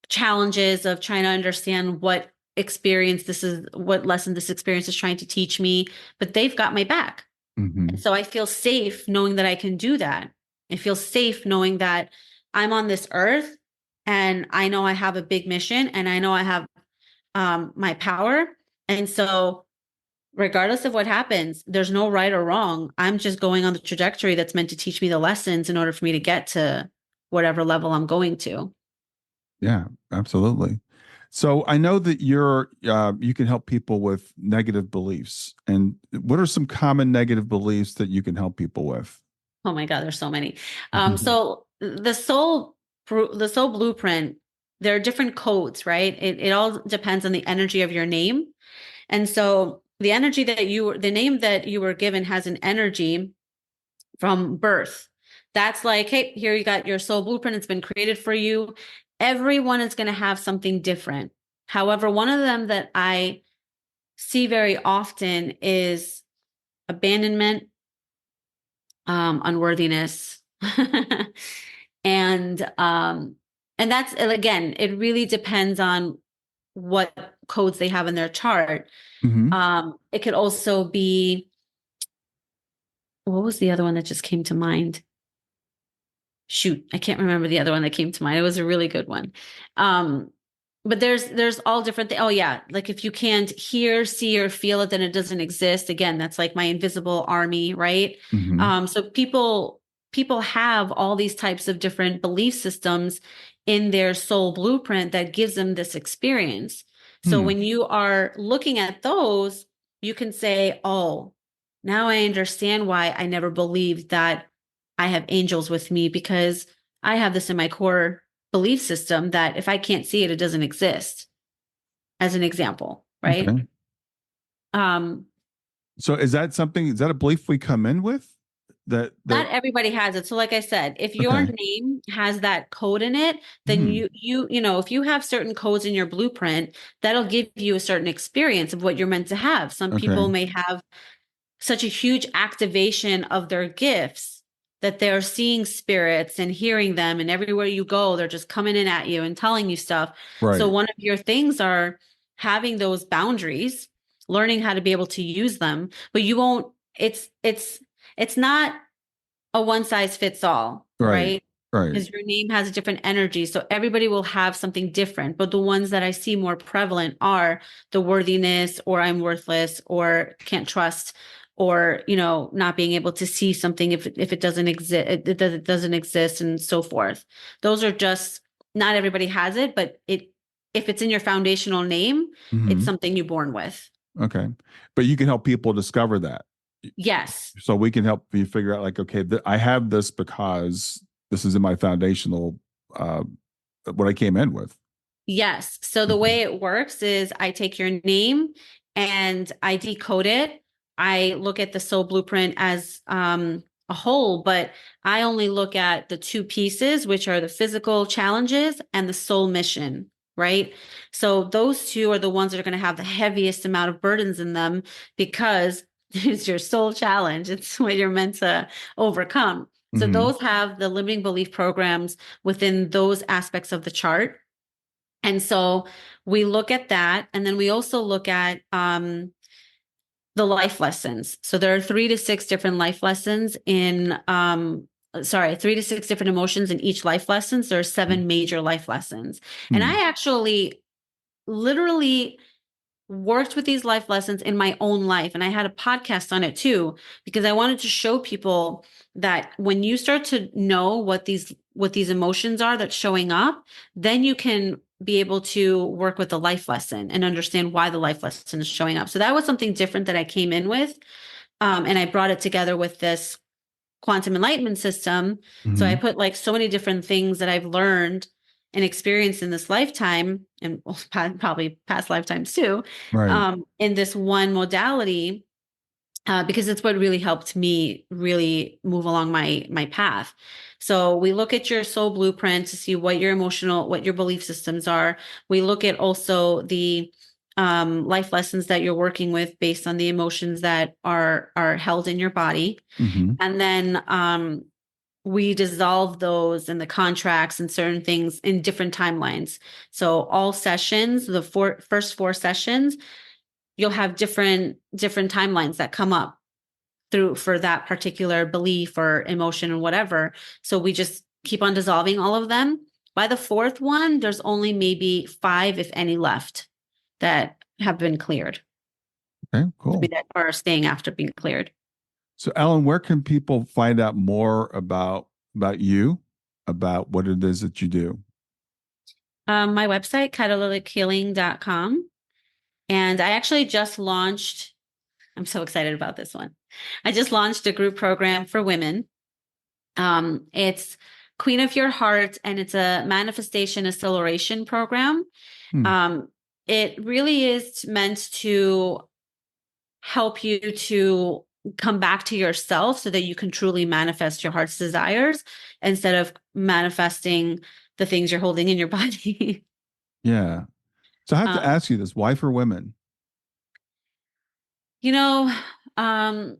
challenges of trying to understand what lesson this experience is trying to teach me, but they've got my back. And so I feel safe knowing that I can do that. I feel safe knowing that I'm on this earth and I know I have a big mission and I know I have my power. And so regardless of what happens, there's no right or wrong. I'm just going on the trajectory that's meant to teach me the lessons in order for me to get to whatever level I'm going to. Yeah, absolutely. So I know that you can help people with negative beliefs. And what are some common negative beliefs that you can help people with? Oh my God, there's so many. So the soul blueprint, there are different codes, right? It all depends on the energy of your name. And so the name that you were given has an energy from birth. That's like, hey, here you got your soul blueprint. It's been created for you. Everyone is going to have something different. However, one of them that I see very often is abandonment, unworthiness. And that's, again, it really depends on what codes they have in their chart. It could also be, what was the other one that just came to mind? Shoot, I can't remember the other one that came to mind. It was a really good one. But there's all different things. Oh yeah, like if you can't hear, see, or feel it, then it doesn't exist. Again, that's like my invisible army, right? So people have all these types of different belief systems in their soul blueprint that gives them this experience. So when you are looking at those, you can say, oh, now I understand why I never believed that I have angels with me, because I have this in my core belief system that if I can't see it, it doesn't exist, as an example, right? Okay. So is that a belief we come in with? That Not everybody has it. So like I said, if your Okay. name has that code in it, then you know, if you have certain codes in your blueprint, that'll give you a certain experience of what you're meant to have. Some people Okay. may have such a huge activation of their gifts that they're seeing spirits and hearing them, and everywhere you go, they're just coming in at you and telling you stuff. So Right. one of your things are having those boundaries, learning how to be able to use them, but you won't, it's not a one size fits all, Right. right? Right. Because your name has a different energy. So everybody will have something different. But the ones that I see more prevalent are the worthiness, or I'm worthless, or can't trust, or, you know, not being able to see something if it doesn't exist, it doesn't exist, and so forth. Those are just, not everybody has it, but if it's in your foundational name, it's something you're born with. Okay. But you can help people discover that. Yes. So we can help you figure out, like, okay, I have this because this is in my foundational, what I came in with. Yes. So the way it works is I take your name and I decode it. I look at the soul blueprint as a whole, but I only look at the two pieces, which are the physical challenges and the soul mission, right? So those two are the ones that are going to have the heaviest amount of burdens in them, because it's your soul challenge. It's what you're meant to overcome. So those have the limiting belief programs within those aspects of the chart. And so we look at that. And then we also look at the life lessons. So there are 3 to 6 different life lessons in, 3 to 6 different emotions in each life lessons. There are 7 major life lessons. And I actually literally worked with these life lessons in my own life. And I had a podcast on it too, because I wanted to show people that when you start to know what these emotions are that's showing up, then you can be able to work with the life lesson and understand why the life lesson is showing up. So that was something different that I came in with. And I brought it together with this Quantum Enlightenment System. So I put like so many different things that I've learned and experienced in this lifetime, and probably past lifetimes too, Right. in this one modality, because it's what really helped me really move along my path. So we look at your soul blueprint to see what your belief systems are. We look at also the life lessons that you're working with based on the emotions that are held in your body. And then we dissolve those in the contracts and certain things in different timelines. So all sessions, the first 4 sessions, you'll have different timelines that come up through for that particular belief or emotion or whatever. So we just keep on dissolving all of them. By the 4th one, there's only maybe 5, if any, left that have been cleared. Okay, cool. That are staying after being cleared. So, Ellyn, where can people find out more about you, about what it is that you do? My website, catalytichealing.com. And I actually just launched, I'm so excited about this one. I just launched a group program for women. It's Queen of Your Heart, and it's a manifestation acceleration program. Hmm. It really is meant to help you to come back to yourself so that you can truly manifest your heart's desires instead of manifesting the things you're holding in your body. Yeah. So I have to um, ask you this: why for women? you know, um,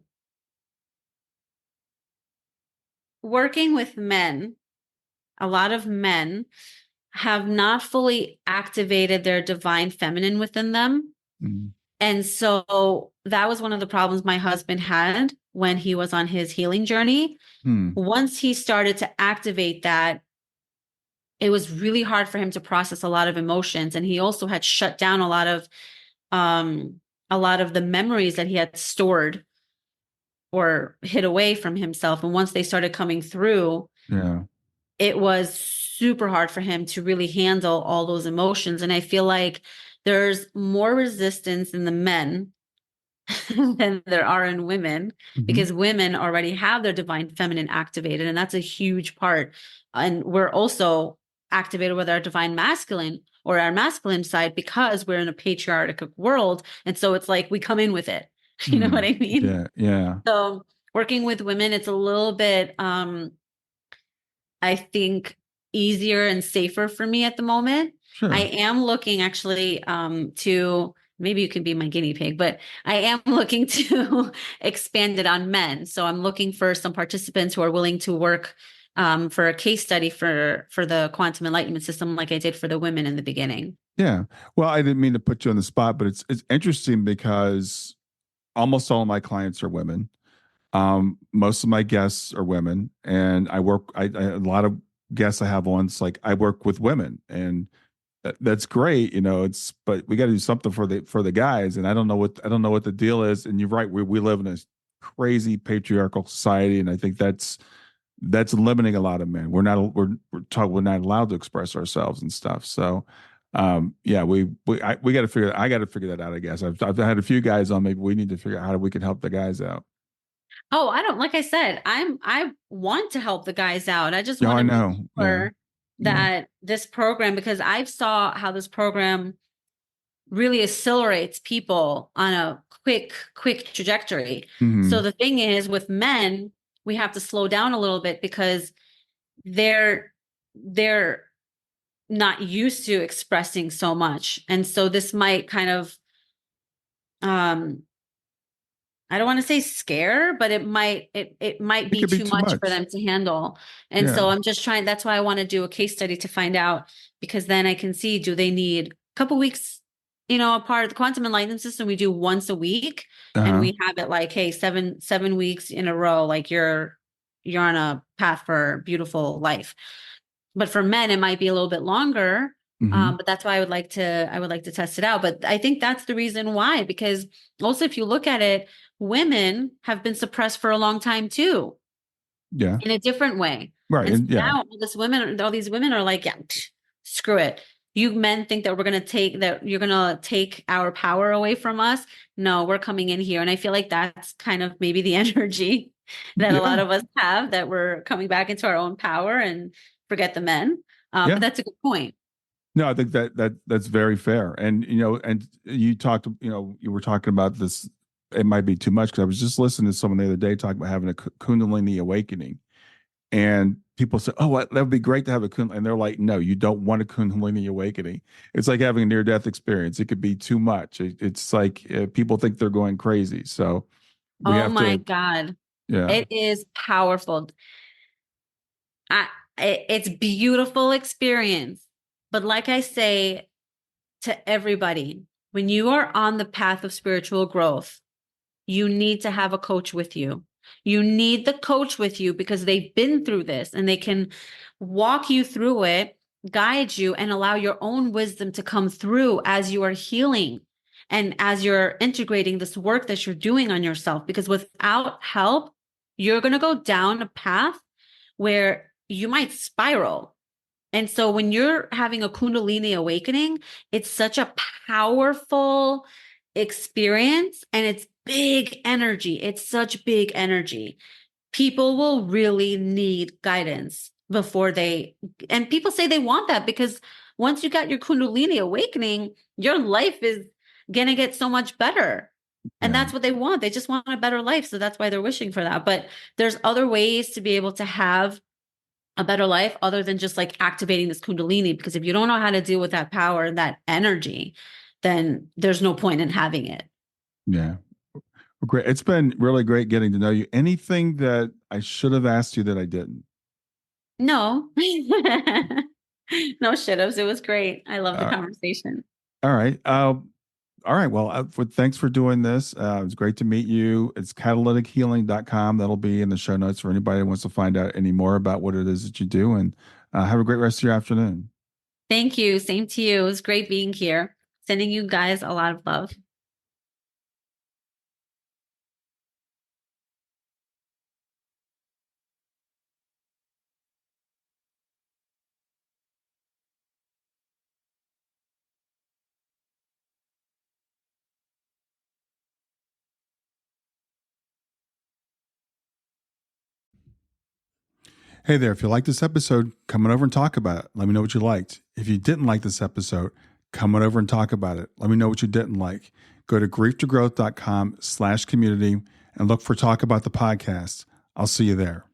working with men, a lot of men have not fully activated their divine feminine within them. Mm. And so that was one of the problems my husband had when he was on his healing journey. Hmm. Once he started to activate that, it was really hard for him to process a lot of emotions. And he also had shut down um, a lot of the memories that he had stored or hid away from himself. And once they started coming through, Yeah. it was super hard for him to really handle all those emotions. And I feel like there's more resistance in the men than there are in women, Hmm. because women already have their divine feminine activated, and that's a huge part. And we're also activated with our divine masculine or our masculine side because we're in a patriarchal world. And so it's like we come in with it. You know what Hmm. I mean? Yeah. Yeah. So working with women, it's a little bit I think easier and safer for me at the moment. I Sure. am looking actually to, maybe you can be my guinea pig, but I am looking to expand it on men. So I'm looking for some participants who are willing to work for a case study for the quantum enlightenment system, like I did for the women in the beginning. Yeah. Well, I didn't mean to put you on the spot, but it's interesting because almost all of my clients are women. Most of my guests are women, and I work. A lot of guests I have on. It's like I work with women, and that's great. It's but we got to do something for the guys, and I don't know what the deal is. And you're right. We live in a crazy patriarchal society, and I think that's limiting a lot of men. We're not allowed to express ourselves and stuff. So yeah, we got to figure I got to figure that out. I guess I've had a few guys on. Maybe we need to figure out how we can help the guys out. Oh, I don't, like I said, I want to help the guys out. I just Yeah, want I to make know. Yeah, sure yeah. that this program, because I saw how this program really accelerates people on a quick trajectory. So Hmm. the thing is, with men, we have to slow down a little bit because they're not used to expressing so much. And so this might kind of um I don't want to say scare, but it might It be could be too too much for much. them to handle. And Yeah. so I'm just trying, that's why I want to do a case study to find out, because then I can see, do they need a couple weeks, a part of the quantum enlightenment system we do once a week, and Uh-huh. we have it like, hey, seven weeks in a row, like you're on a path for beautiful life. But for men, it might be a little bit longer. Hmm. But that's why I would like to test it out. But I think that's the reason why, because also if you look at it, women have been suppressed for a long time too, Yeah. in a different way. Right. And so And yeah. now all these women are like, yeah, screw it. You men think that you're gonna take our power away from us. No, we're coming in here. And I feel like that's kind of maybe the energy that a lot Yeah. of us have, that we're coming back into our own power and forget the men. But Yeah. that's a good point. No, I think that's very fair. And and you were talking about this. It might be too much because I was just listening to someone the other day talking about having a Kundalini awakening, and people say, "Oh, that would be great to have a Kundalini," and they're like, "No, you don't want a Kundalini awakening. It's like having a near death experience. It could be too much. It's like people think they're going crazy. So we Oh have my to, God. yeah, It is powerful. I, it's beautiful experience. But like I say to everybody, when you are on the path of spiritual growth, you need to have a coach with you. You need the coach with you because they've been through this and they can walk you through it, guide you, and allow your own wisdom to come through as you are healing and as you're integrating this work that you're doing on yourself. Because without help, you're going to go down a path where you might spiral. And so when you're having a Kundalini awakening, it's such a powerful experience and it's big energy. It's such big energy. People will really need guidance before and people say they want that because once you got your Kundalini awakening, your life is going to get so much better. And that's what they want. They just want a better life. So that's why they're wishing for that. But there's other ways to be able to have a better life other than just like activating this Kundalini, because if you don't know how to deal with that power and that energy, then there's no point in having it. Yeah. Well, great. It's been really great getting to know you. Anything that I should have asked you that I didn't? No, no should-haves. It was great. I love the conversation. All right. All right. Well, thanks for doing this. It was great to meet you. It's catalytichealing.com. That'll be in the show notes for anybody who wants to find out any more about what it is that you do. And have a great rest of your afternoon. Thank you. Same to you. It was great being here. Sending you guys a lot of love. Hey there. If you like this episode, come on over and talk about it. Let me know what you liked. If you didn't like this episode, come on over and talk about it. Let me know what you didn't like. Go to grieftogrowth.com/community and look for Talk About the Podcast. I'll see you there.